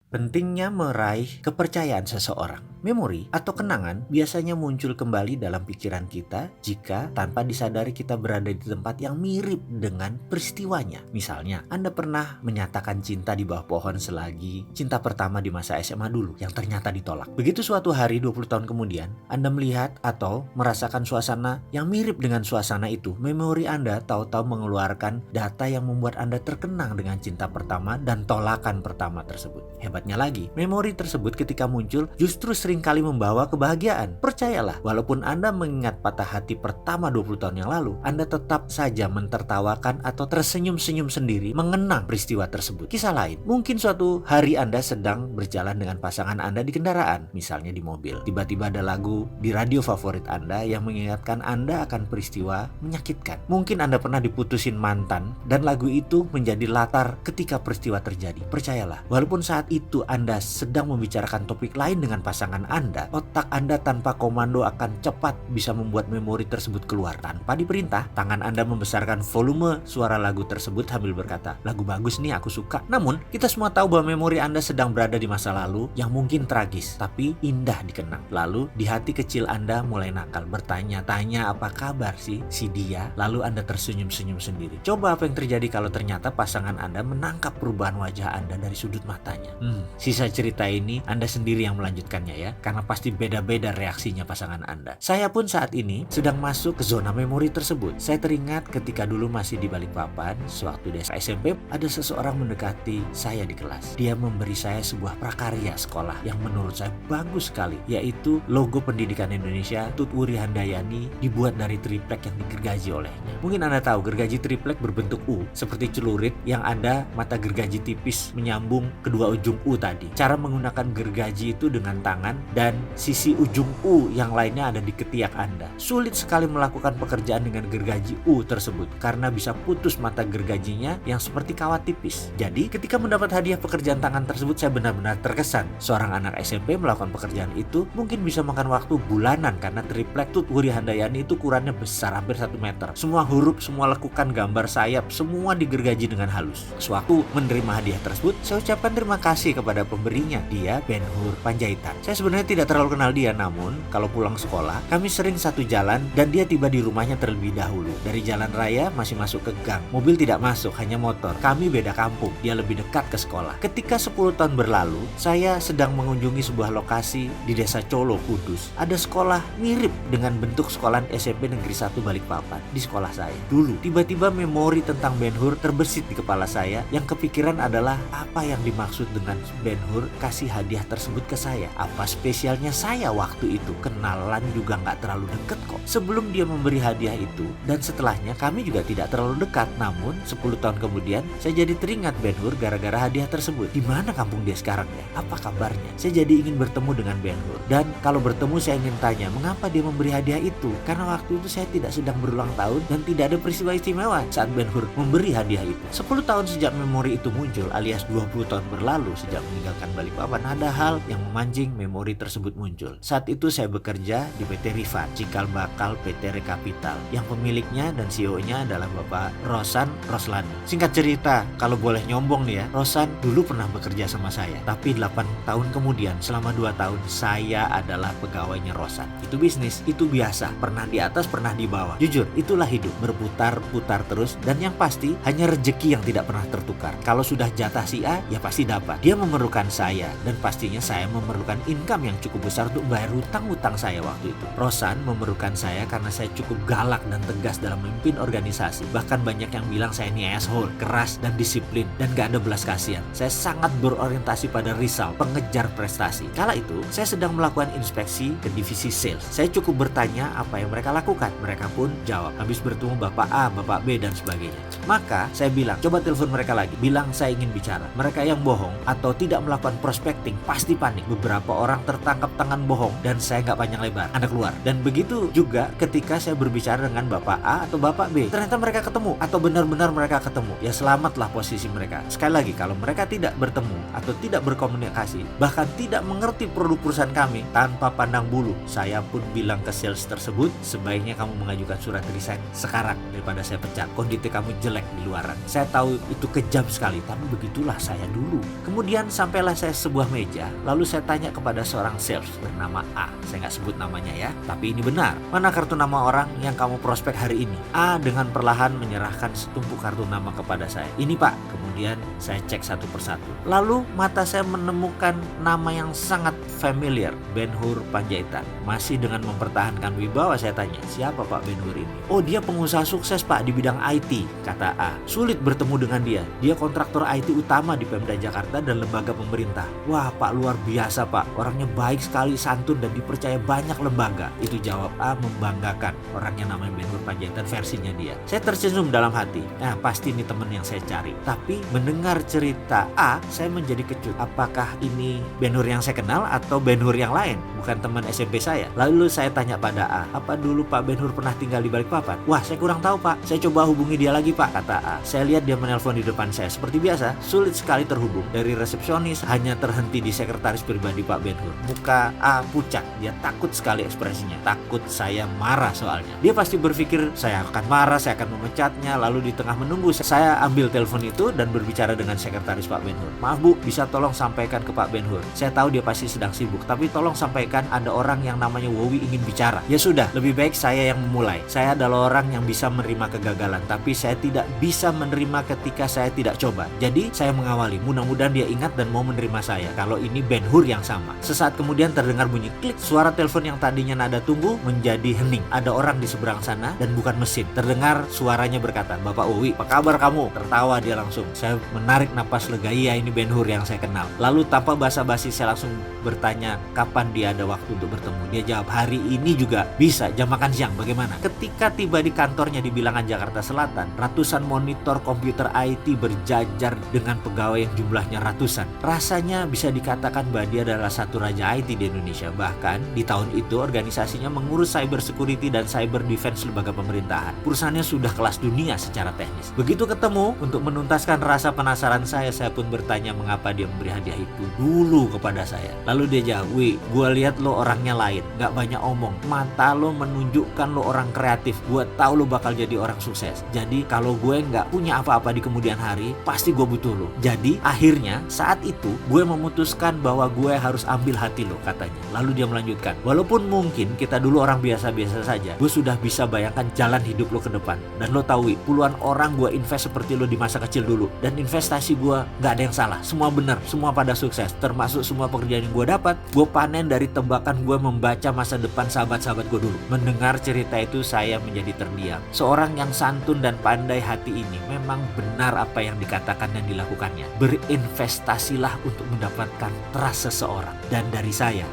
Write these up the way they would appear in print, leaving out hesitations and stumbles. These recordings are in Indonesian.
Pentingnya meraih kepercayaan seseorang. Memori atau kenangan biasanya muncul kembali dalam pikiran kita jika tanpa disadari kita berada di tempat yang mirip dengan peristiwanya. Misalnya, Anda pernah menyatakan cinta di bawah pohon selagi cinta pertama di masa SMA dulu yang ternyata ditolak. Begitu suatu hari 20 tahun kemudian, Anda melihat atau merasakan suasana yang mirip dengan suasana itu, memori Anda tahu-tahu mengeluarkan data yang membuat Anda terkenang dengan cinta pertama dan tolakan pertama tersebut. Hebatnya lagi, memori tersebut ketika muncul justru seringkali membawa kebahagiaan. Percayalah, walaupun Anda mengingat patah hati pertama 20 tahun yang lalu, Anda tetap saja mentertawakan atau tersenyum-senyum sendiri mengenang peristiwa tersebut. Kisah lain, mungkin suatu hari Anda sedang berjalan dengan pasangan Anda di kendaraan, misalnya di mobil. Tiba-tiba ada lagu di radio favorit Anda yang mengingatkan Anda akan peristiwa menyakitkan. Mungkin Anda pernah diputusin mantan dan lagu itu menjadi latar ketika peristiwa terjadi. Percayalah, walaupun saat itu Anda sedang membicarakan topik lain dengan pasangan Anda, otak Anda tanpa komando akan cepat bisa membuat memori tersebut keluar. Tanpa diperintah, tangan Anda membesarkan volume suara lagu tersebut sambil berkata, "Lagu bagus nih, aku suka." Namun, kita semua tahu bahwa memori Anda sedang berada di masa lalu yang mungkin tragis, tapi indah dikenang. Lalu, di hati kecil Anda mulai nakal, bertanya-tanya apa kabar sih si dia, lalu Anda tersenyum-senyum sendiri. Coba apa yang terjadi kalau ternyata pasangan Anda menangkap perubahan wajah Anda dari sudut matanya. Sisa cerita ini Anda sendiri yang melanjutkannya ya, karena pasti beda-beda reaksinya pasangan Anda. Saya pun saat ini sedang masuk ke zona memori tersebut. Saya teringat ketika dulu masih di Balikpapan, sewaktu di SMP, ada seseorang mendekati saya di kelas. Dia memberi saya sebuah prakarya sekolah yang menurut saya bagus sekali, yaitu logo Pendidikan Indonesia Tut Wuri Handayani dibuat dari triplek yang digergaji olehnya. Mungkin Anda tahu gergaji triplek berbentuk U, seperti celurit yang ada mata gergaji tipis menyambung kedua ujung U tadi. Cara menggunakan gergaji itu dengan tangan dan sisi ujung U yang lainnya ada di ketiak Anda. Sulit sekali melakukan pekerjaan dengan gergaji U tersebut karena bisa putus mata gergajinya yang seperti kawat tipis. Jadi ketika mendapat hadiah pekerjaan tangan tersebut, saya benar-benar terkesan. Seorang anak SMP melakukan pekerjaan itu mungkin bisa makan waktu bulanan karena triplek Tut Wuri Handayani itu ukurannya besar, hampir 1 meter. Semua huruf, semua lekukan gambar sayap, semua digergaji dengan halus. Sewaktu menerima hadiah tersebut, saya ucapkan terima kasih kepada pemberinya. Dia Ben Hur Panjaitan. Saya sebenarnya tidak terlalu kenal dia, namun kalau pulang sekolah, kami sering satu jalan dan dia tiba di rumahnya terlebih dahulu. Dari jalan raya masih masuk ke gang. Mobil tidak masuk, hanya motor. Kami beda kampung, dia lebih dekat ke sekolah. Ketika 10 tahun berlalu, saya sedang mengunjungi sebuah lokasi di Desa Colo, Kudus. Ada sekolah mirip dengan bentuk sekolah SMP Negeri 1 Balikpapan di sekolah saya. Dulu, tiba-tiba memori tentang Ben Hur terbersit di kepala saya. Yang kepikiran adalah apa yang dimaksud dengan Ben Hur kasih hadiah tersebut ke saya. Apa spesialnya saya waktu itu? Kenalan juga nggak terlalu deket kok. Sebelum dia memberi hadiah itu dan setelahnya kami juga tidak terlalu dekat. Namun 10 tahun kemudian saya jadi teringat Ben Hur gara-gara hadiah tersebut. Di mana kampung dia sekarang ya? Apa kabarnya? Saya jadi ingin bertemu dengan Ben Hur. Dan kalau bertemu saya ingin tanya mengapa dia memberi hadiah itu. Karena waktu itu saya tidak sedang berulang tahun dan tidak ada peristiwa istimewa saat Ben Hur memberi hadiah itu. 10 tahun sejak memori itu muncul, alias 20 tahun berlalu sejak meninggalkan Balikpapan, ada hal yang memancing memori tersebut muncul. Saat itu saya bekerja di PT Rifan, cikal bakal PT Rekapital, yang pemiliknya dan CEO-nya adalah Bapak Rosan Roslani. Singkat cerita, kalau boleh nyombong nih ya, Rosan dulu pernah bekerja sama saya, tapi 8 tahun kemudian, selama 2 tahun, saya adalah pegawainya Rosan. Itu bisnis, itu biasa, pernah di atas, pernah di bawah. Jujur, itulah hidup, berputar-putar terus, dan yang pasti, hanya rezeki yang tidak pernah tertukar. Kalau sudah jatah si A, ya pasti dapat. Dia memerlukan saya, dan pastinya saya memerlukan income yang cukup besar untuk bayar hutang-hutang saya waktu itu. Rosan memerlukan saya karena saya cukup galak dan tegas dalam memimpin organisasi. Bahkan banyak yang bilang saya ini asshole, keras dan disiplin, dan gak ada belas kasihan. Saya sangat berorientasi pada result, pengejar prestasi. Kala itu, saya sedang melakukan inspeksi ke divisi sales. Saya cukup bertanya apa yang mereka lakukan. Mereka pun jawab, habis bertemu Bapak A, Bapak B, dan sebagainya. Maka saya bilang, coba telepon mereka lagi. Bilang saya ingin bicara. Mereka yang bohong atau tidak melakukan prospecting pasti panik. Beberapa orang tertangkap tangan bohong dan saya nggak panjang lebar. Anda keluar. Dan begitu juga ketika saya berbicara dengan Bapak A atau Bapak B. Ternyata mereka ketemu atau benar-benar mereka ketemu. Ya selamatlah posisi mereka. Sekali lagi, kalau mereka tidak bertemu atau tidak berkomunikasi, bahkan tidak mengerti produk perusahaan kami, tanpa pandang bulu, saya pun bilang ke sales tersebut, sebaiknya kamu mengajukan surat resign sekarang daripada saya pecat. Kondisi kamu jelek di luaran. Saya tahu itu kejam sekali, tapi begitulah saya dulu. Kemudian Kemudian sampailah saya sebuah meja, lalu saya tanya kepada seorang sales bernama A. Saya nggak sebut namanya ya, tapi ini benar. Mana kartu nama orang yang kamu prospek hari ini? A dengan perlahan menyerahkan setumpuk kartu nama kepada saya. Ini Pak. Kemudian saya cek satu persatu. Lalu mata saya menemukan nama yang sangat familiar, Ben-Hur Panjaitan. Masih dengan mempertahankan wibawa saya tanya, siapa Pak Ben-Hur ini? Oh, dia pengusaha sukses Pak di bidang IT, kata A. Sulit bertemu dengan dia. Dia kontraktor IT utama di Pemda Jakarta dan lembaga pemerintah. Wah Pak, luar biasa Pak. Orangnya baik sekali, santun dan dipercaya banyak lembaga. Itu jawab A membanggakan. Orangnya namanya Ben-Hur Panjaitan versinya dia. Saya tersenyum dalam hati. Nah, pasti ini teman yang saya cari. Tapi mendengar cerita A, saya menjadi kecut. Apakah ini Ben-Hur yang saya kenal atau Ben-Hur yang lain? Bukan teman SMP saya. Lalu saya tanya pada A, apa dulu Pak Ben-Hur pernah tinggal di Balikpapan? Wah, saya kurang tahu Pak. Saya coba hubungi dia lagi Pak, kata A. Saya lihat dia menelpon di depan saya. Seperti biasa, sulit sekali terhubung. Dari resepsionis hanya terhenti di sekretaris pribadi Pak Ben-Hur. Muka A pucat. Dia takut sekali ekspresinya. Takut saya marah soalnya. Dia pasti berpikir saya akan marah, saya akan memecatnya. Lalu di tengah menunggu, saya ambil telepon itu dan berbicara dengan sekretaris Pak Ben-Hur. Maaf Bu, bisa tolong sampaikan ke Pak Ben-Hur. Saya tahu dia pasti sedang sibuk, tapi tolong sampaikan ada orang yang namanya Wowi ingin bicara. Ya sudah, lebih baik saya yang memulai. Saya adalah orang yang bisa menerima kegagalan, tapi saya tidak bisa menerima ketika saya tidak coba. Jadi saya mengawali. Mudah-mudahan dia ingat dan mau menerima saya kalau ini Ben-Hur yang sama. Sesaat kemudian terdengar bunyi klik. Suara telepon yang tadinya nada tunggu menjadi hening. Ada orang di seberang sana dan bukan mesin. Terdengar suaranya berkata, Bapak Wowi, apa kabar kamu? Tertawa dia langsung. Saya menarik napas lega, iya ini Ben-Hur yang saya kenal. Lalu tanpa basa-basi saya langsung bertanya kapan dia ada waktu untuk bertemu. Dia jawab, hari ini juga bisa, jam makan siang bagaimana? Ketika tiba di kantornya di Bilangan Jakarta Selatan, ratusan monitor komputer IT berjajar dengan pegawai yang jumlahnya ratusan. Rasanya bisa dikatakan bahwa dia adalah satu raja IT di Indonesia. Bahkan di tahun itu organisasinya mengurus cyber security dan cyber defense lembaga pemerintahan. Perusahaannya sudah kelas dunia secara teknis. Begitu ketemu, untuk menuntaskan rasa penasaran saya pun bertanya mengapa dia memberi hadiah itu dulu kepada saya. Lalu dia jawab, Wi, gue lihat lo orangnya lain, gak banyak omong. Mata lo menunjukkan lo orang kreatif. Gue tahu lo bakal jadi orang sukses. Jadi kalau gue gak punya apa-apa di kemudian hari, pasti gue butuh lo. Jadi akhirnya saat itu gue memutuskan bahwa gue harus ambil hati lo, katanya. Lalu dia melanjutkan, walaupun mungkin kita dulu orang biasa-biasa saja, gue sudah bisa bayangkan jalan hidup lo ke depan. Dan lo tahu, Wi, puluhan orang gue invest seperti lo di masa kecil dulu. Dan investasi gue gak ada yang salah. Semua benar, semua pada sukses. Termasuk semua pekerjaan yang gue dapat, gue panen dari tebakan gue membaca masa depan sahabat-sahabat gue dulu. Mendengar cerita itu saya menjadi terdiam. Seorang yang santun dan pandai hati ini memang benar apa yang dikatakan dan dilakukannya. Berinvestasilah untuk mendapatkan trust seseorang. Dan dari saya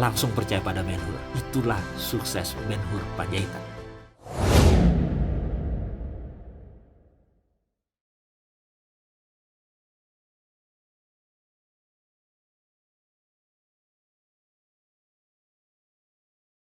langsung percaya pada Ben-Hur. Itulah sukses Ben-Hur Panjaitan.